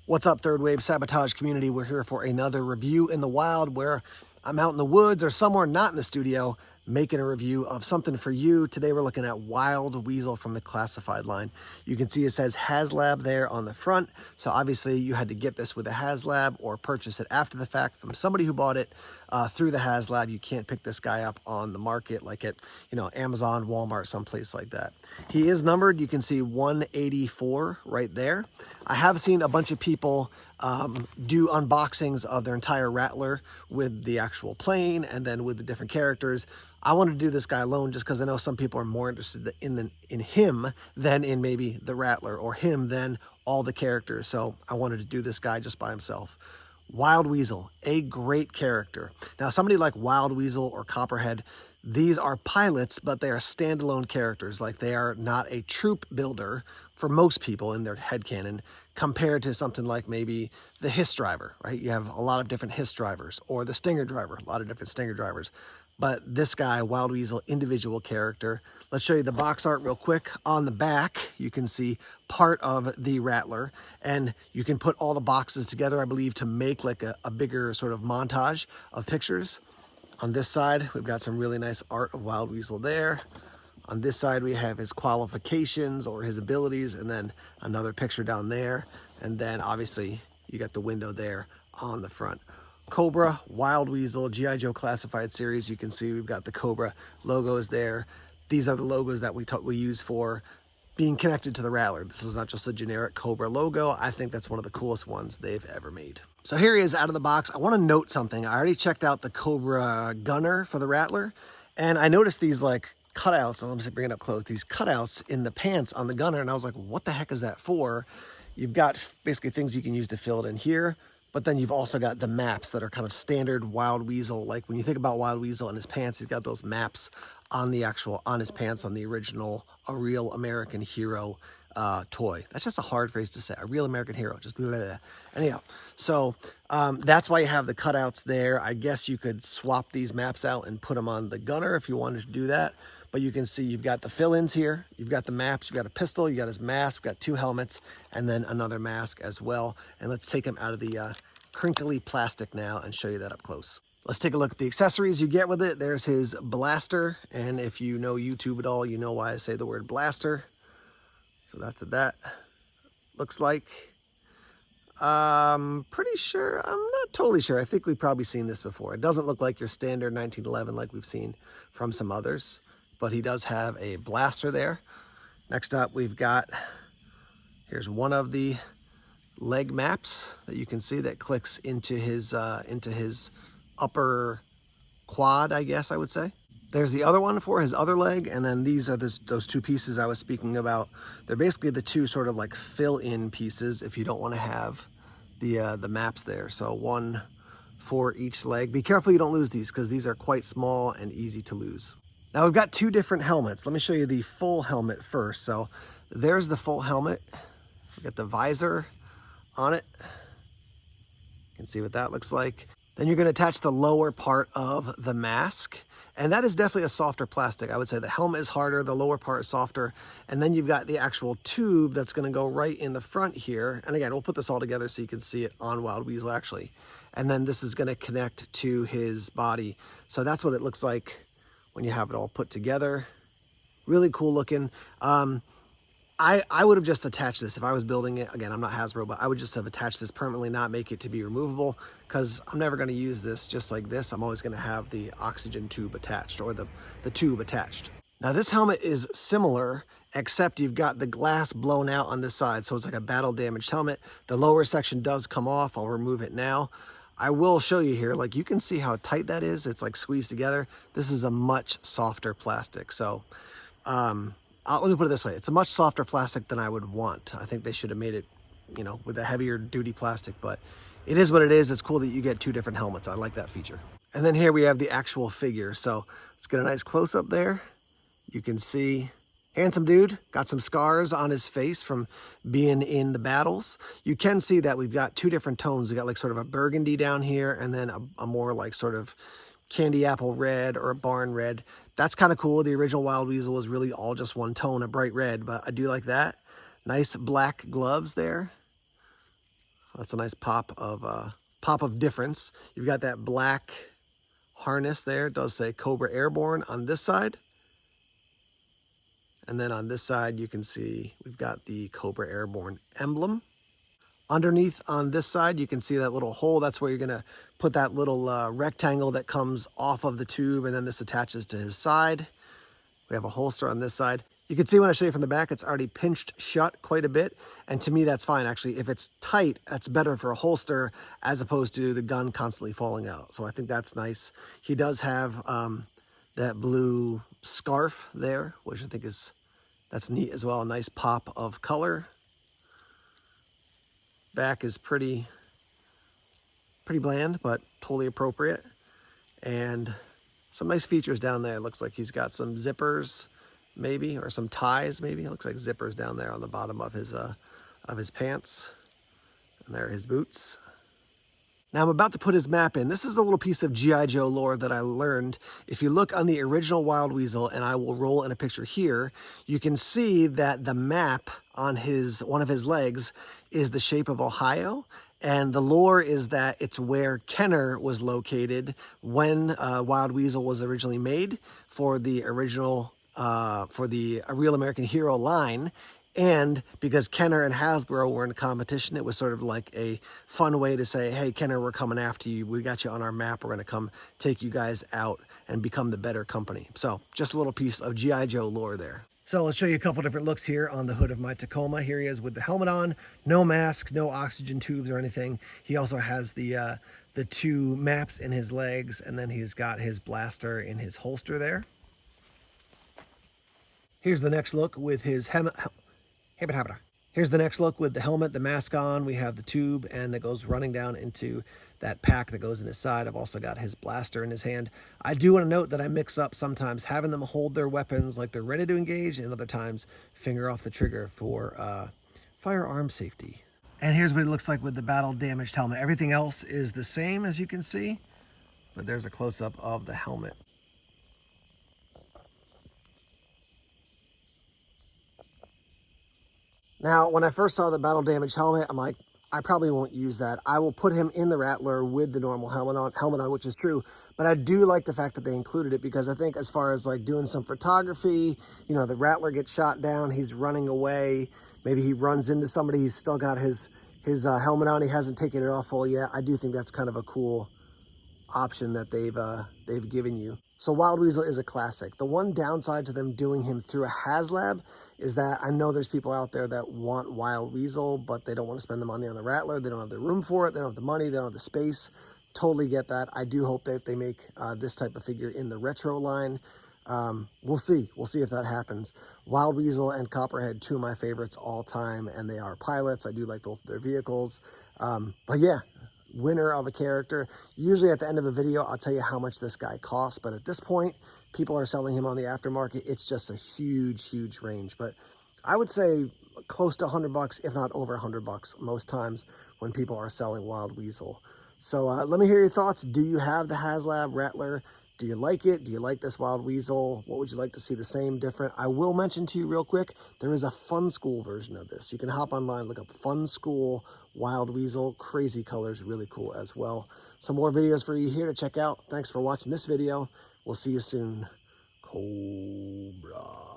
What's up, Third Wave Sabotage community? We're here for another review in the wild where I'm out in the woods or somewhere not in the studio making a review of something for you. Today we're looking at Wild Weasel from the Classified line. You can see it says HasLab there on the front. So obviously you had to get this with a HasLab or purchase it after the fact from somebody who bought it through the HasLab. You can't pick this guy up on the market like at, Amazon, Walmart, someplace like that. He is numbered. You can see 184 right there. I have seen a bunch of people do unboxings of their entire Rattler with the actual plane and then with the different characters. I wanted to do this guy alone just because I know some people are more interested in him than in maybe the Rattler, or him than all the characters. So I wanted to do this guy just by himself. Wild Weasel, a great character. Now, somebody like Wild Weasel or Copperhead, these are pilots, but they are standalone characters. Like, they are not a troop builder for most people in their headcanon, compared to something like maybe the Hiss driver, right? You have a lot of different Hiss drivers, or the Stinger driver, a lot of different Stinger drivers. But this guy, Wild Weasel, individual character. Let's show you the box art real quick. On the back, you can see part of the Rattler, and you can put all the boxes together, I believe, to make like a bigger sort of montage of pictures. On this side, we've got some really nice art of Wild Weasel there. On this side, we have his qualifications or his abilities, and then another picture down there. And then obviously you got the window there on the front. Cobra, Wild Weasel, G.I. Joe Classified series. You can see we've got the Cobra logos there. These are the logos that we use for being connected to the Rattler. This is not just a generic Cobra logo. I think that's one of the coolest ones they've ever made. So here he is out of the box. I want to note something. I already checked out the Cobra gunner for the Rattler, and I noticed these like cutouts. Let me just bring it up close. These cutouts in the pants on the gunner, and I was like, what the heck is that for? You've got basically things you can use to fill it in here, but then you've also got the maps that are kind of standard Wild Weasel. Like when you think about Wild Weasel and his pants, he's got those maps on his pants on the original A Real American Hero toy. That's just a hard phrase to say. A Real American Hero, just bleh. Anyhow, so that's why you have the cutouts there. I guess you could swap these maps out and put them on the gunner if you wanted to do that. But you can see you've got the fill-ins here, you've got the maps, you've got a pistol, you got his mask, you've got two helmets, and then another mask as well. And let's take him out of the crinkly plastic now and show you that up close. Let's take a look at the accessories you get with it. There's his blaster, and if you know YouTube at all, you know why I say the word blaster. So that's what that looks like. Pretty sure, I'm not totally sure. I think we've probably seen this before. It doesn't look like your standard 1911 like we've seen from some others, but he does have a blaster there. Next up, we've got, here's one of the leg maps that you can see that clicks into his upper quad, I guess I would say. There's the other one for his other leg, and then these are those two pieces I was speaking about. They're basically the two sort of like fill-in pieces if you don't want to have the maps there. So one for each leg. Be careful you don't lose these, because these are quite small and easy to lose. Now we've got two different helmets. Let me show you the full helmet first. So there's the full helmet. We got the visor on it. You can see what that looks like. Then you're going to attach the lower part of the mask. And that is definitely a softer plastic. I would say the helmet is harder, the lower part is softer. And then you've got the actual tube that's going to go right in the front here. And again, we'll put this all together so you can see it on Wild Weasel actually. And then this is going to connect to his body. So that's what it looks like when you have it all put together. Really cool looking. I would have just attached this if I was building it. Again, I'm not Hasbro, but I would just have attached this permanently, not make it to be removable, because I'm never going to use this just like this. I'm always going to have the oxygen tube attached, or the tube attached. Now this helmet is similar, except you've got the glass blown out on this side, so it's like a battle damaged helmet. The lower section does come off. I'll remove it now. I will show you here, like you can see how tight that is. It's like squeezed together. This is a much softer plastic. So let me put it this way. It's a much softer plastic than I would want. I think they should have made it, with a heavier duty plastic, but it is what it is. It's cool that you get two different helmets. I like that feature. And then here we have the actual figure. So let's get a nice close up there. You can see handsome dude, got some scars on his face from being in the battles. You can see that we've got two different tones. We got like sort of a burgundy down here, and then a more like sort of candy apple red or a barn red. That's kind of cool. The original Wild Weasel was really all just one tone, a bright red, but I do like that. Nice black gloves there. That's a nice pop of difference. You've got that black harness there. It does say Cobra Airborne on this side. And then on this side, you can see we've got the Cobra Airborne emblem. Underneath on this side, you can see that little hole. That's where you're gonna put that little rectangle that comes off of the tube, and then this attaches to his side. We have a holster on this side. You can see when I show you from the back, it's already pinched shut quite a bit. And to me, that's fine. Actually, if it's tight, that's better for a holster as opposed to the gun constantly falling out. So I think that's nice. He does have that blue scarf there, which I think that's neat as well. A nice pop of color. Back is pretty bland, but totally appropriate. And some nice features down there. It looks like he's got some zippers, maybe, or some ties, maybe. It looks like zippers down there on the bottom of his pants. And there are his boots. Now I'm about to put his map in. This is a little piece of G.I. Joe lore that I learned. If you look on the original Wild Weasel, and I will roll in a picture here, you can see that the map on one of his legs is the shape of Ohio. And the lore is that it's where Kenner was located when Wild Weasel was originally made for the original, for the A Real American Hero line. And because Kenner and Hasbro were in competition, it was sort of like a fun way to say, hey, Kenner, we're coming after you. We got you on our map. We're going to come take you guys out and become the better company. So just a little piece of G.I. Joe lore there. So let's show you a couple different looks here on the hood of my Tacoma. Here he is with the helmet on, no mask, no oxygen tubes or anything. He also has the two maps in his legs, and then he's got his blaster in his holster there. Here's the next look with his helmet. Here's the next look with the helmet, the mask on. We have the tube, and it goes running down into that pack that goes in his side. I've also got his blaster in his hand. I do want to note that I mix up sometimes having them hold their weapons like they're ready to engage, and other times finger off the trigger for firearm safety. And here's what it looks like with the battle damaged helmet. Everything else is the same, as you can see, but there's a close-up of the helmet. Now, when I first saw the battle damage helmet, I'm like, I probably won't use that. I will put him in the Rattler with the normal helmet on, which is true. But I do like the fact that they included it, because I think as far as like doing some photography, you know, the Rattler gets shot down, he's running away, maybe he runs into somebody, he's still got his helmet on, he hasn't taken it off fully yet. I do think that's kind of a cool option that they've given you. So Wild Weasel is a classic. The one downside to them doing him through a HasLab is that I know there's people out there that want Wild Weasel, but they don't want to spend the money on the Rattler. They don't have the room for it. They don't have the money. They don't have the space. Totally get that. I do hope that they make this type of figure in the retro line. We'll see. We'll see if that happens. Wild Weasel and Copperhead, two of my favorites all time, and they are pilots. I do like both of their vehicles. But yeah, winner of a character. Usually at the end of a video, I'll tell you how much this guy costs, but at this point, people are selling him on the aftermarket. It's just a huge, huge range. But I would say close to $100, if not over $100 most times when people are selling Wild Weasel. So let me hear your thoughts. Do you have the HasLab Rattler? Do you like it? Do you like this Wild Weasel? What would you like to see the same, different? I will mention to you real quick, there is a Fun School version of this. You can hop online, look up Fun School Wild Weasel. Crazy colors, really cool as well. Some more videos for you here to check out. Thanks for watching this video. We'll see you soon. Cobra.